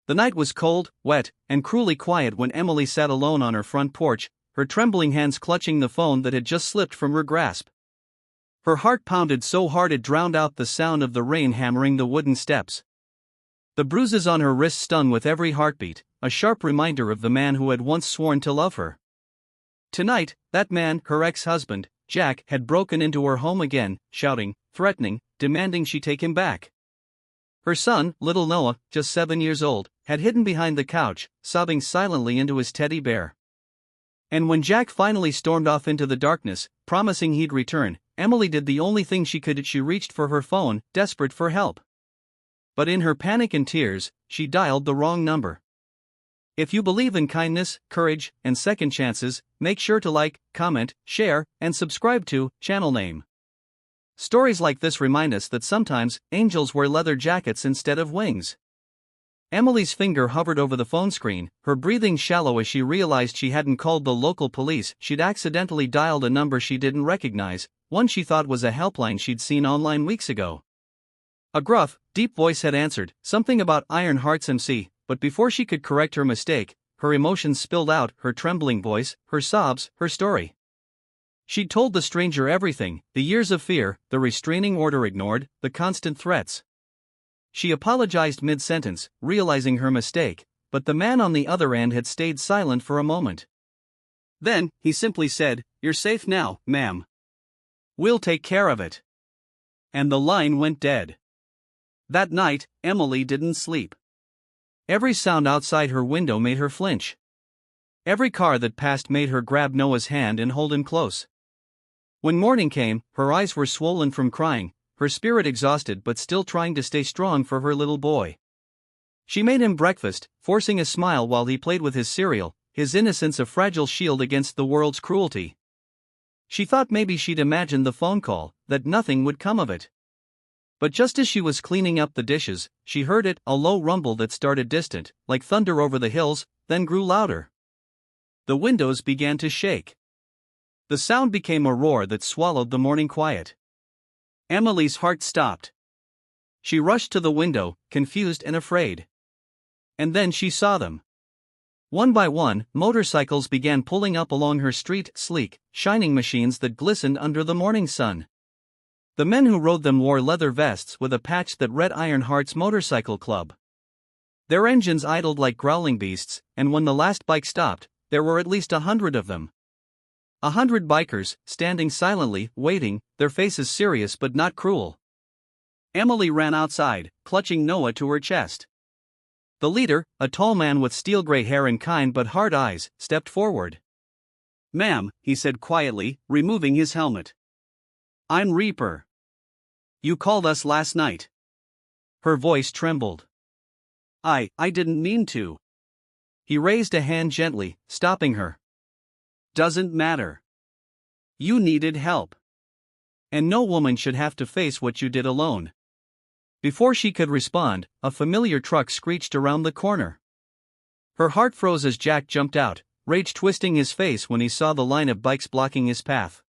The night was cold, wet, and cruelly quiet when Emily sat alone on her front porch, her trembling hands clutching the phone that had just slipped from her grasp. Her heart pounded so hard it drowned out the sound of the rain hammering the wooden steps. The bruises on her wrists stung with every heartbeat, a sharp reminder of the man who had once sworn to love her. Tonight, that man, her ex-husband, Jack, had broken into her home again, shouting, threatening, demanding she take him back. Her son, little Noah, just 7 years old, had hidden behind the couch, sobbing silently into his teddy bear. And when Jack finally stormed off into the darkness, promising he'd return, Emily did the only thing she could. She reached for her phone, desperate for help. But in her panic and tears, she dialed the wrong number. If you believe in kindness, courage, and second chances, make sure to like, comment, share, and subscribe to Channel Name. Stories like this remind us that sometimes angels wear leather jackets instead of wings. Emily's finger hovered over the phone screen, her breathing shallow as she realized she hadn't called the local police. She'd accidentally dialed a number she didn't recognize, one she thought was a helpline she'd seen online weeks ago. A gruff, deep voice had answered, something about Iron Hearts MC, but before she could correct her mistake, her emotions spilled out, her trembling voice, her sobs, her story. She'd told the stranger everything, the years of fear, the restraining order ignored, the constant threats. She apologized mid-sentence, realizing her mistake, but the man on the other end had stayed silent for a moment. Then, he simply said, "You're safe now, ma'am. We'll take care of it." And the line went dead. That night, Emily didn't sleep. Every sound outside her window made her flinch. Every car that passed made her grab Noah's hand and hold him close. When morning came, her eyes were swollen from crying, her spirit exhausted but still trying to stay strong for her little boy. She made him breakfast, forcing a smile while he played with his cereal, his innocence a fragile shield against the world's cruelty. She thought maybe she'd imagined the phone call, that nothing would come of it. But just as she was cleaning up the dishes, she heard it, a low rumble that started distant, like thunder over the hills, then grew louder. The windows began to shake. The sound became a roar that swallowed the morning quiet. Emily's heart stopped. She rushed to the window, confused and afraid. And then she saw them. One by one, motorcycles began pulling up along her street, sleek, shining machines that glistened under the morning sun. The men who rode them wore leather vests with a patch that read Iron Hearts Motorcycle Club. Their engines idled like growling beasts, and when the last bike stopped, there were at least 100 of them. 100 bikers, standing silently, waiting, their faces serious but not cruel. Emily ran outside, clutching Noah to her chest. The leader, a tall man with steel-gray hair and kind but hard eyes, stepped forward. "Ma'am," he said quietly, removing his helmet. "I'm Reaper. You called us last night." Her voice trembled. I didn't mean to." He raised a hand gently, stopping her. "Doesn't matter. You needed help. And no woman should have to face what you did alone." Before she could respond, a familiar truck screeched around the corner. Her heart froze as Jack jumped out, rage twisting his face when he saw the line of bikes blocking his path.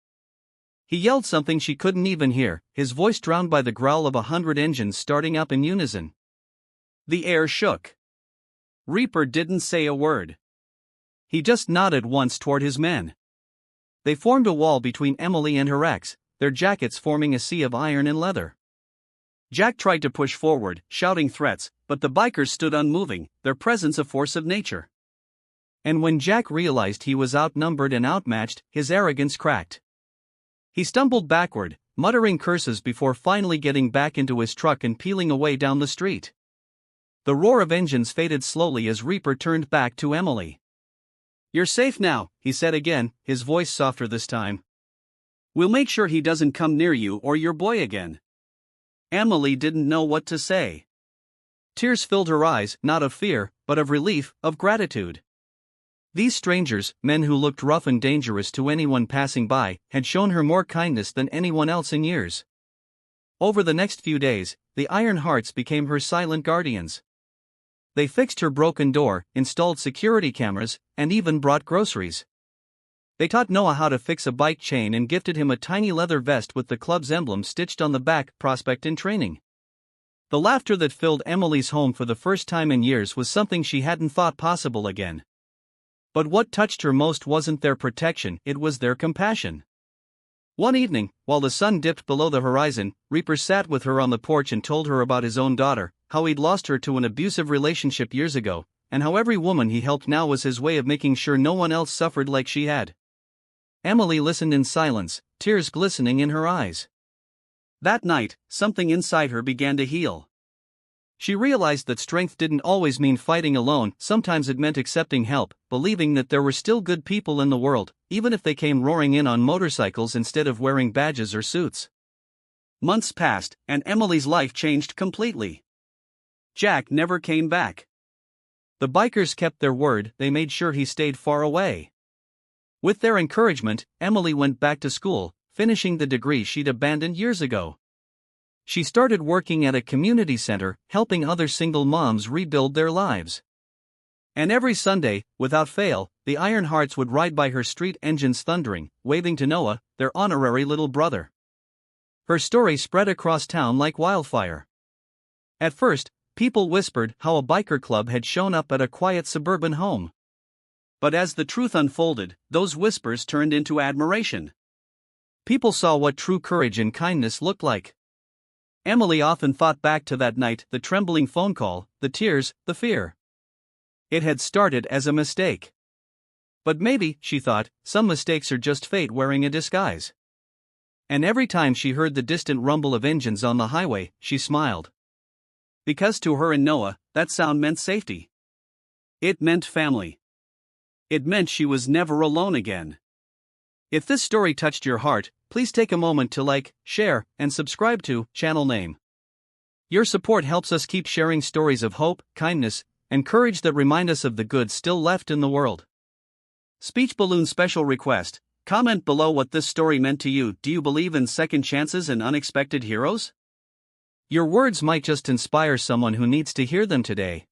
He yelled something she couldn't even hear, his voice drowned by the growl of 100 engines starting up in unison. The air shook. Reaper didn't say a word. He just nodded once toward his men. They formed a wall between Emily and her ex, their jackets forming a sea of iron and leather. Jack tried to push forward, shouting threats, but the bikers stood unmoving, their presence a force of nature. And when Jack realized he was outnumbered and outmatched, his arrogance cracked. He stumbled backward, muttering curses before finally getting back into his truck and peeling away down the street. The roar of engines faded slowly as Reaper turned back to Emily. "You're safe now," he said again, his voice softer this time. "We'll make sure he doesn't come near you or your boy again." Emily didn't know what to say. Tears filled her eyes, not of fear, but of relief, of gratitude. These strangers, men who looked rough and dangerous to anyone passing by, had shown her more kindness than anyone else in years. Over the next few days, the Iron Hearts became her silent guardians. They fixed her broken door, installed security cameras, and even brought groceries. They taught Noah how to fix a bike chain and gifted him a tiny leather vest with the club's emblem stitched on the back, Prospect in Training. The laughter that filled Emily's home for the first time in years was something she hadn't thought possible again. But what touched her most wasn't their protection, it was their compassion. One evening, while the sun dipped below the horizon, Reaper sat with her on the porch and told her about his own daughter, how he'd lost her to an abusive relationship years ago, and how every woman he helped now was his way of making sure no one else suffered like she had. Emily listened in silence, tears glistening in her eyes. That night, something inside her began to heal. She realized that strength didn't always mean fighting alone, sometimes it meant accepting help, believing that there were still good people in the world, even if they came roaring in on motorcycles instead of wearing badges or suits. Months passed, and Emily's life changed completely. Jack never came back. The bikers kept their word, they made sure he stayed far away. With their encouragement, Emily went back to school, finishing the degree she'd abandoned years ago. She started working at a community center, helping other single moms rebuild their lives. And every Sunday, without fail, the Ironhearts would ride by her street, engines thundering, waving to Noah, their honorary little brother. Her story spread across town like wildfire. At first, people whispered how a biker club had shown up at a quiet suburban home. But as the truth unfolded, those whispers turned into admiration. People saw what true courage and kindness looked like. Emily often thought back to that night, the trembling phone call, the tears, the fear. It had started as a mistake. But maybe, she thought, some mistakes are just fate wearing a disguise. And every time she heard the distant rumble of engines on the highway, she smiled. Because to her and Noah, that sound meant safety. It meant family. It meant she was never alone again. If this story touched your heart, please take a moment to like, share, and subscribe to Channel Name. Your support helps us keep sharing stories of hope, kindness, and courage that remind us of the good still left in the world. Speech Balloon special request: comment below what this story meant to you. Do you believe in second chances and unexpected heroes? Your words might just inspire someone who needs to hear them today.